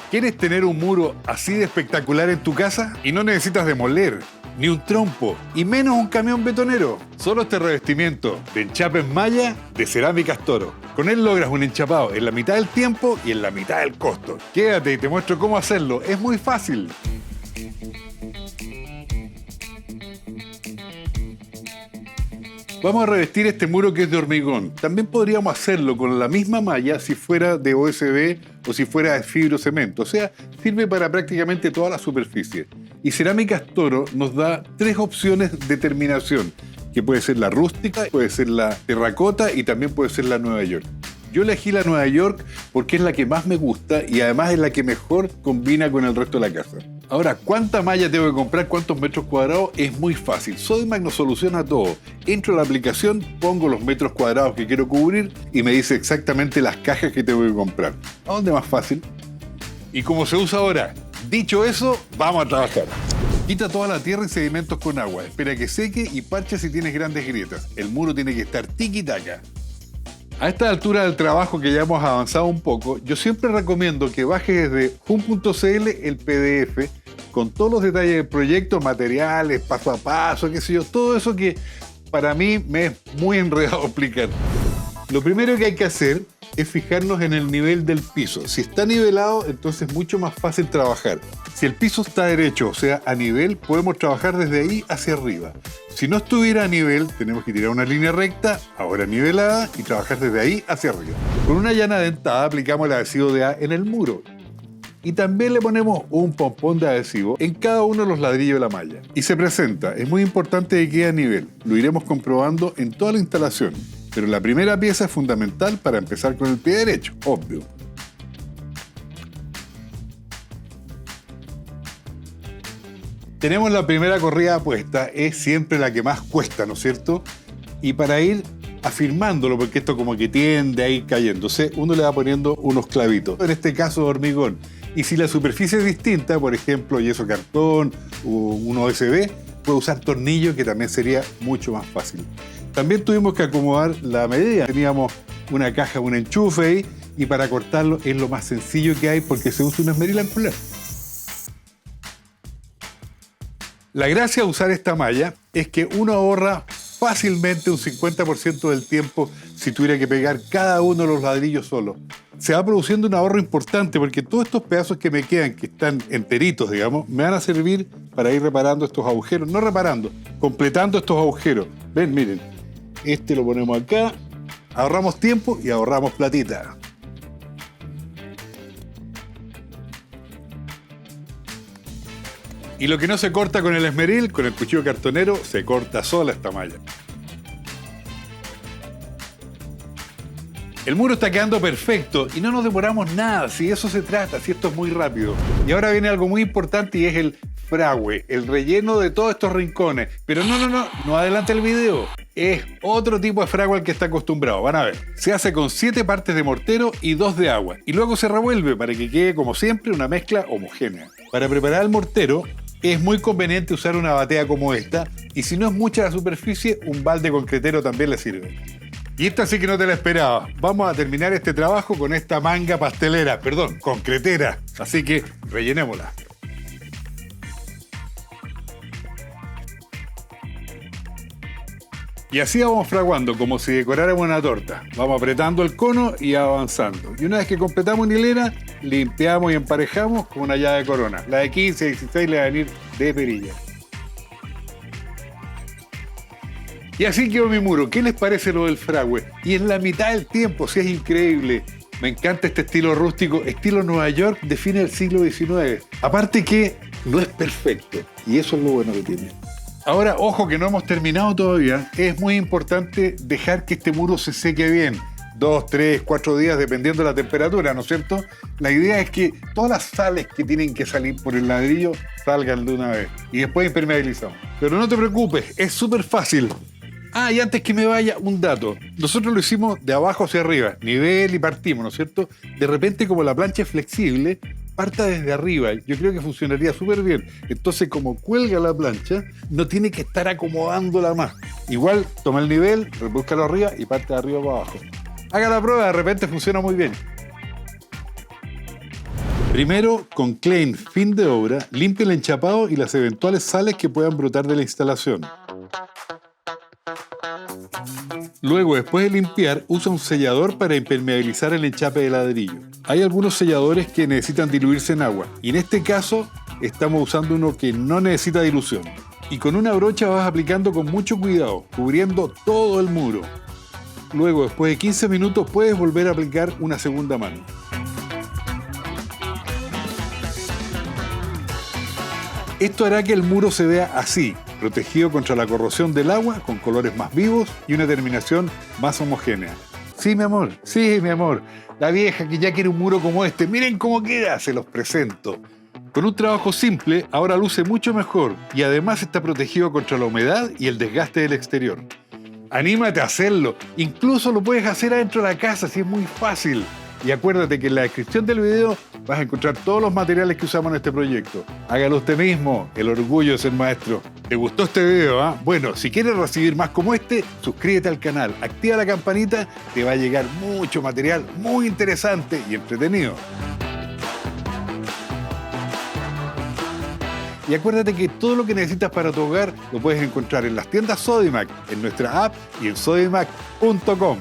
¿Quieres tener un muro así de espectacular en tu casa? Y no necesitas demoler, ni un trompo, y menos un camión betonero. Solo este revestimiento de enchape en malla de Cerámicas Toro. Con él logras un enchapado en la mitad del tiempo y en la mitad del costo. Quédate y te muestro cómo hacerlo. Es muy fácil. Vamos a revestir este muro que es de hormigón. También podríamos hacerlo con la misma malla si fuera de OSB o si fuera de fibrocemento. O sea, sirve para prácticamente toda la superficie. Y Cerámicas Toro nos da 3 opciones de terminación, que puede ser la rústica, puede ser la terracota y también puede ser la Nueva York. Yo elegí la Nueva York porque es la que más me gusta y además es la que mejor combina con el resto de la casa. Ahora, ¿cuánta malla tengo que comprar? ¿Cuántos metros cuadrados? Es muy fácil. Sodimac nos soluciona todo. Entro a la aplicación, pongo los metros cuadrados que quiero cubrir y me dice exactamente las cajas que tengo que comprar. ¿A dónde más fácil? Y como se usa ahora, dicho eso, vamos a trabajar. Quita toda la tierra y sedimentos con agua. Espera que seque y parcha si tienes grandes grietas. El muro tiene que estar tiki-taka. A esta altura del trabajo que ya hemos avanzado un poco, yo siempre recomiendo que bajes desde Hum.cl el PDF con todos los detalles del proyecto, materiales, paso a paso, qué sé yo, todo eso que para mí me es muy enredado explicar. Lo primero que hay que hacer es fijarnos en el nivel del piso. Si está nivelado, entonces es mucho más fácil trabajar. Si el piso está derecho, o sea, a nivel, podemos trabajar desde ahí hacia arriba. Si no estuviera a nivel, tenemos que tirar una línea recta, ahora nivelada, y trabajar desde ahí hacia arriba. Con una llana dentada aplicamos el adhesivo de A en el muro. Y también le ponemos un pompón de adhesivo en cada uno de los ladrillos de la malla. Y se presenta, es muy importante que quede a nivel. Lo iremos comprobando en toda la instalación. Pero la primera pieza es fundamental para empezar con el pie derecho, obvio. Tenemos la primera corrida puesta, es siempre la que más cuesta, ¿no es cierto? Y para ir afirmándolo, porque esto como que tiende a ir cayéndose, uno le va poniendo unos clavitos, en este caso de hormigón. Y si la superficie es distinta, por ejemplo, yeso cartón o un OSB, puede usar tornillos, que también sería mucho más fácil. También tuvimos que acomodar la medida. Teníamos una caja, un enchufe ahí, y para cortarlo es lo más sencillo que hay porque se usa una esmeril angular. La gracia de usar esta malla es que uno ahorra fácilmente un 50% del tiempo si tuviera que pegar cada uno de los ladrillos solo. Se va produciendo un ahorro importante porque todos estos pedazos que me quedan, que están enteritos, digamos, me van a servir para ir reparando estos agujeros. No reparando, completando estos agujeros. Ven, miren, este lo ponemos acá, ahorramos tiempo y ahorramos platita. Y lo que no se corta con el esmeril, con el cuchillo cartonero, se corta sola esta malla. El muro está quedando perfecto y no nos demoramos nada, si de eso se trata, si esto es muy rápido. Y ahora viene algo muy importante y es el fragüe, el relleno de todos estos rincones. Pero no adelante el video. Es otro tipo de fragüe al que está acostumbrado, van a ver. Se hace con 7 partes de mortero y 2 de agua. Y luego se revuelve para que quede, como siempre, una mezcla homogénea. Para preparar el mortero, es muy conveniente usar una batea como esta. Y si no es mucha la superficie, un balde concretero también le sirve. Y esta sí que no te la esperaba. Vamos a terminar este trabajo con esta manga pastelera, perdón, concretera. Así que rellenémosla. Y así vamos fraguando, como si decoráramos una torta. Vamos apretando el cono y avanzando. Y una vez que completamos una hilera, limpiamos y emparejamos con una llave de corona. La de 15 y 16 le va a venir de perilla. Y así quedó mi muro. ¿Qué les parece lo del fragüe? Y en la mitad del tiempo, sí, es increíble. Me encanta este estilo rústico, estilo Nueva York de fines del siglo XIX. Aparte que no es perfecto, y eso es lo bueno que tiene. Ahora, ojo que no hemos terminado todavía. Es muy importante dejar que este muro se seque bien. 2, 3, 4 días, dependiendo de la temperatura, ¿no es cierto? La idea es que todas las sales que tienen que salir por el ladrillo salgan de una vez. Y después impermeabilizamos. Pero no te preocupes, es súper fácil. Ah, y antes que me vaya, un dato. Nosotros lo hicimos de abajo hacia arriba, nivel y partimos, ¿no es cierto? De repente, como la plancha es flexible, parta desde arriba. Yo creo que funcionaría súper bien. Entonces, como cuelga la plancha, no tiene que estar acomodándola más. Igual, toma el nivel, rebúscalo arriba y parte de arriba para abajo. Haga la prueba, de repente funciona muy bien. Primero, con Klein Fin de Obra, limpia el enchapado y las eventuales sales que puedan brotar de la instalación. Luego, después de limpiar, usa un sellador para impermeabilizar el enchape de ladrillo. Hay algunos selladores que necesitan diluirse en agua, y en este caso estamos usando uno que no necesita dilución. Y con una brocha vas aplicando con mucho cuidado, cubriendo todo el muro. Luego, después de 15 minutos, puedes volver a aplicar una segunda mano. Esto hará que el muro se vea así, protegido contra la corrosión del agua, con colores más vivos y una terminación más homogénea. Sí, mi amor, la vieja que ya quiere un muro como este, miren cómo queda, se los presento. Con un trabajo simple, ahora luce mucho mejor y además está protegido contra la humedad y el desgaste del exterior. Anímate a hacerlo, incluso lo puedes hacer adentro de la casa, si es muy fácil. Y acuérdate que en la descripción del video vas a encontrar todos los materiales que usamos en este proyecto. Hágalo usted mismo, el orgullo de ser maestro. ¿Te gustó este video? Bueno, si quieres recibir más como este, suscríbete al canal, activa la campanita, te va a llegar mucho material muy interesante y entretenido. Y acuérdate que todo lo que necesitas para tu hogar lo puedes encontrar en las tiendas Sodimac, en nuestra app y en sodimac.com.